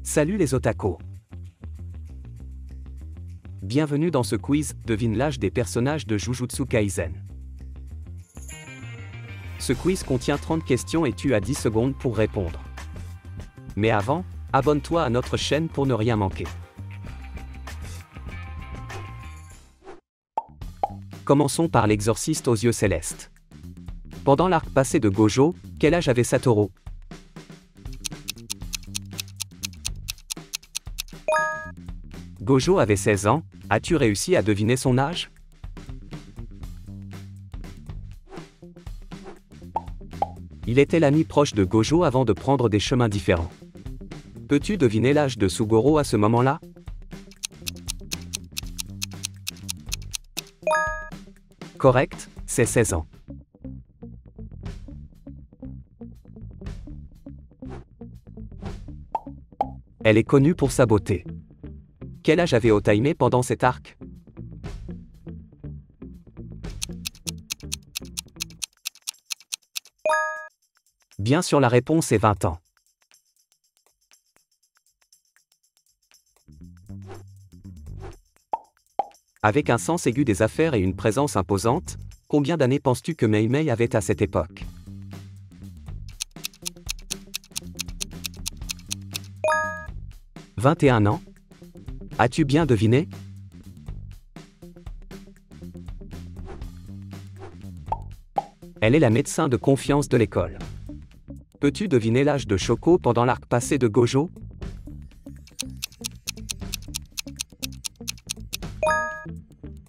Salut les otaku. Bienvenue dans ce quiz, devine l'âge des personnages de Jujutsu Kaisen. Ce quiz contient 30 questions et tu as 10 secondes pour répondre. Mais avant, abonne-toi à notre chaîne pour ne rien manquer. Commençons par l'exorciste aux yeux célestes. Pendant l'arc passé de Gojo, quel âge avait Satoru? Gojo avait 16 ans, as-tu réussi à deviner son âge? Il était l'ami proche de Gojo avant de prendre des chemins différents. Peux-tu deviner l'âge de Sugoro à ce moment-là? Correct, c'est 16 ans. Elle est connue pour sa beauté. Quel âge avait Otaime pendant cet arc? Bien sûr, la réponse est 20 ans. Avec un sens aigu des affaires et une présence imposante, combien d'années penses-tu que Mei Mei avait à cette époque? « 21 ans. As-tu bien deviné? Elle est la médecin de confiance de l'école. Peux-tu deviner l'âge de Shoko pendant l'arc passé de Gojo?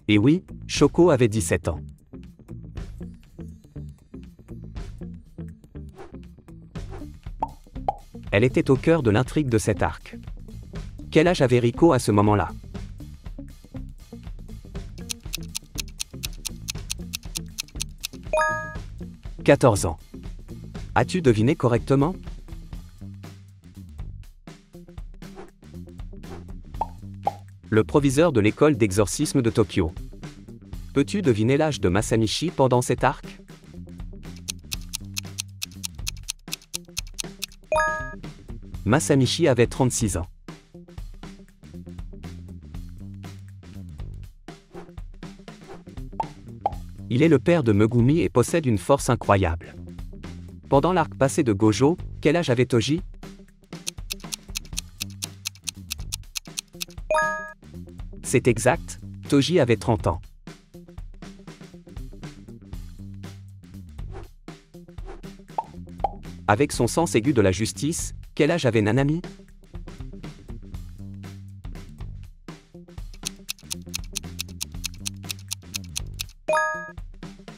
Et oui, Shoko avait 17 ans. Elle était au cœur de l'intrigue de cet arc. Quel âge avait Riko à ce moment-là? « 14 ans. As-tu deviné correctement? Le proviseur de l'école d'exorcisme de Tokyo. Peux-tu deviner l'âge de Masamichi pendant cet arc? Masamichi avait 36 ans. Il est le père de Megumi et possède une force incroyable. Pendant l'arc passé de Gojo, quel âge avait Toji? C'est exact, Toji avait 30 ans. Avec son sens aigu de la justice, quel âge avait Nanami? «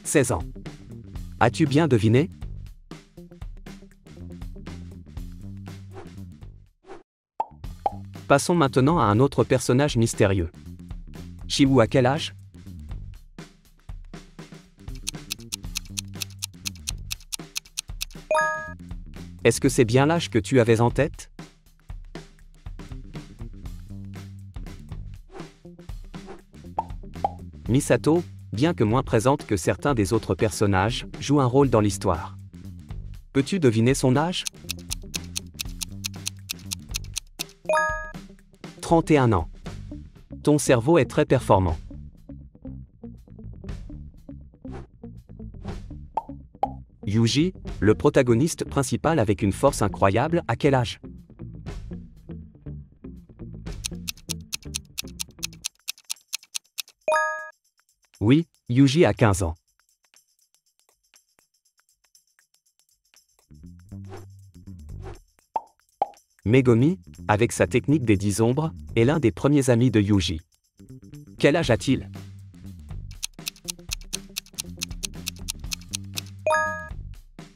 16 ans. As-tu bien deviné? Passons maintenant à un autre personnage mystérieux. Shiwu a quel âge? Est-ce que c'est bien l'âge que tu avais en tête? Misato, bien que moins présente que certains des autres personnages, joue un rôle dans l'histoire. Peux-tu deviner son âge? 31 ans. Ton cerveau est très performant. Yuji, le protagoniste principal avec une force incroyable, à quel âge? Oui, Yuji a 15 ans. Megumi, avec sa technique des 10 ombres, est l'un des premiers amis de Yuji. Quel âge a-t-il?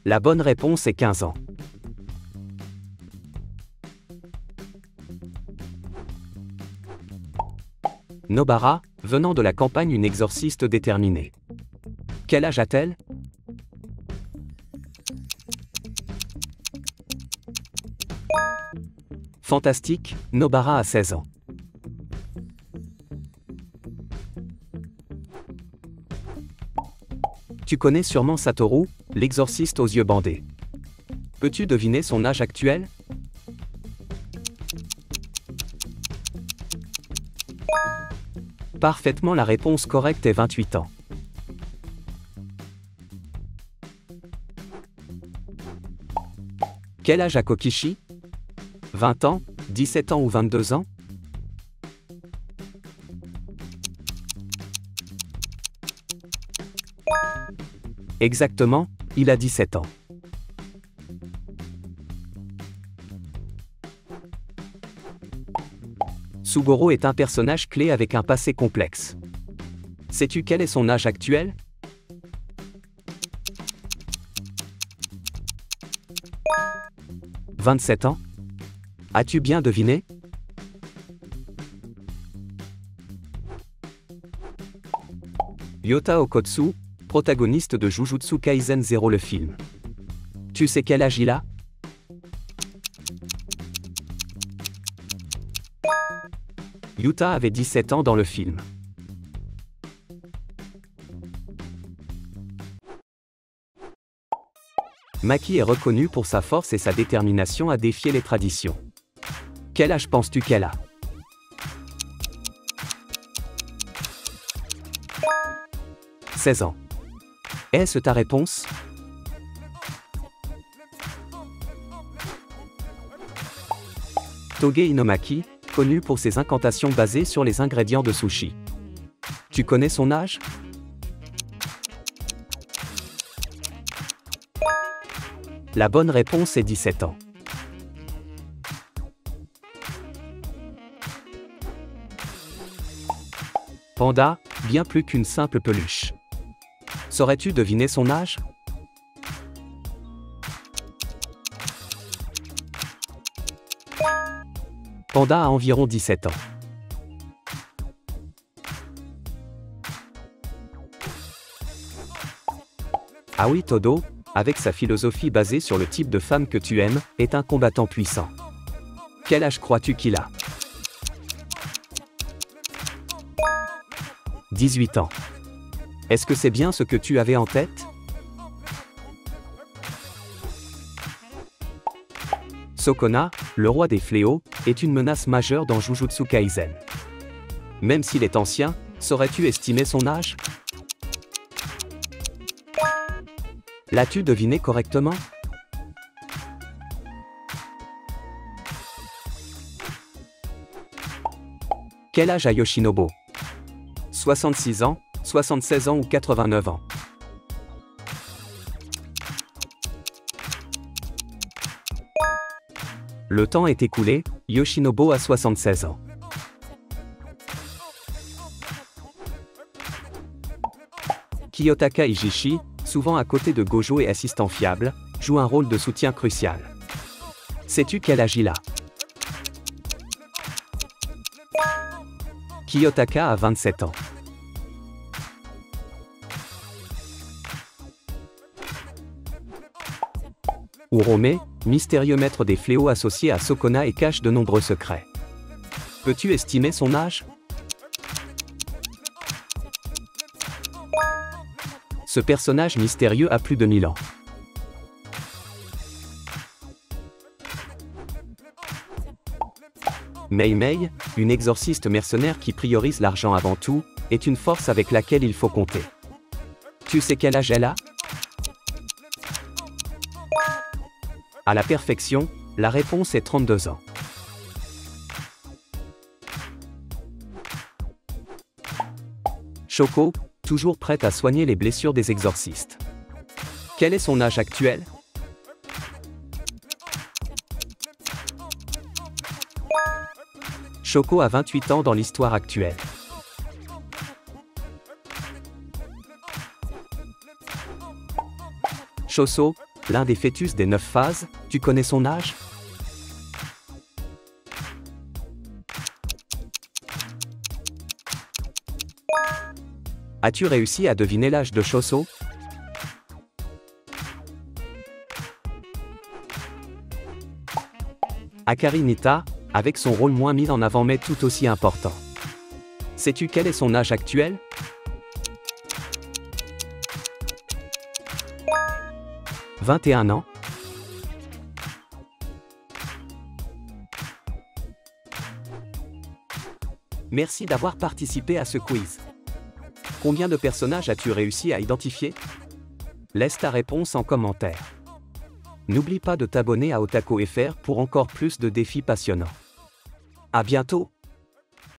La bonne réponse est 15 ans. Nobara, venant de la campagne, une exorciste déterminée. Quel âge a-t-elle? Fantastique, Nobara a 16 ans. Tu connais sûrement Satoru, l'exorciste aux yeux bandés. Peux-tu deviner son âge actuel? Parfaitement, la réponse correcte est 28 ans. Quel âge a Kokishi? 20 ans, 17 ans ou 22 ans? Exactement, il a 17 ans. Sugoro est un personnage clé avec un passé complexe. Sais-tu quel est son âge actuel? « 27 ans. As-tu bien deviné? Yota Okotsu, protagoniste de Jujutsu Kaisen 0 le film. Tu sais quel âge il a? Yuta avait 17 ans dans le film. Maki est reconnue pour sa force et sa détermination à défier les traditions. Quel âge penses-tu qu'elle a? « 16 ans. Est-ce ta réponse? Toge Inomaki, connu pour ses incantations basées sur les ingrédients de sushi. Tu connais son âge? La bonne réponse est 17 ans. Panda, bien plus qu'une simple peluche. Saurais-tu deviner son âge? Panda a environ 17 ans. Aoi Todo, avec sa philosophie basée sur le type de femme que tu aimes, est un combattant puissant. Quel âge crois-tu qu'il a? 18 ans. Est-ce que c'est bien ce que tu avais en tête? Sukuna, le roi des fléaux, est une menace majeure dans Jujutsu Kaisen. Même s'il est ancien, saurais-tu estimer son âge? L'as-tu deviné correctement? Quel âge a Yoshinobu? 66 ans, 76 ans ou 89 ans? Le temps est écoulé, Yoshinobu a 76 ans. Kiyotaka Ijishi, souvent à côté de Gojo et assistant fiable, joue un rôle de soutien crucial. Sais-tu quel âge il a? Kiyotaka a 27 ans. Urome, mystérieux maître des fléaux associé à Sukuna et cache de nombreux secrets. Peux-tu estimer son âge? Ce personnage mystérieux a plus de 1000 ans. Mei Mei, une exorciste mercenaire qui priorise l'argent avant tout, est une force avec laquelle il faut compter. Tu sais quel âge elle a? À la perfection, la réponse est 32 ans. Shoko, toujours prête à soigner les blessures des exorcistes. Quel est son âge actuel? Shoko a 28 ans dans l'histoire actuelle. Choso, l'un des fœtus des 9 phases, tu connais son âge? As-tu réussi à deviner l'âge de Choso? Akari Nita, avec son rôle moins mis en avant mais tout aussi important. Sais-tu quel est son âge actuel? « 21 ans. Merci d'avoir participé à ce quiz. Combien de personnages as-tu réussi à identifier? Laisse ta réponse en commentaire. N'oublie pas de t'abonner à Otaku FR pour encore plus de défis passionnants. À bientôt!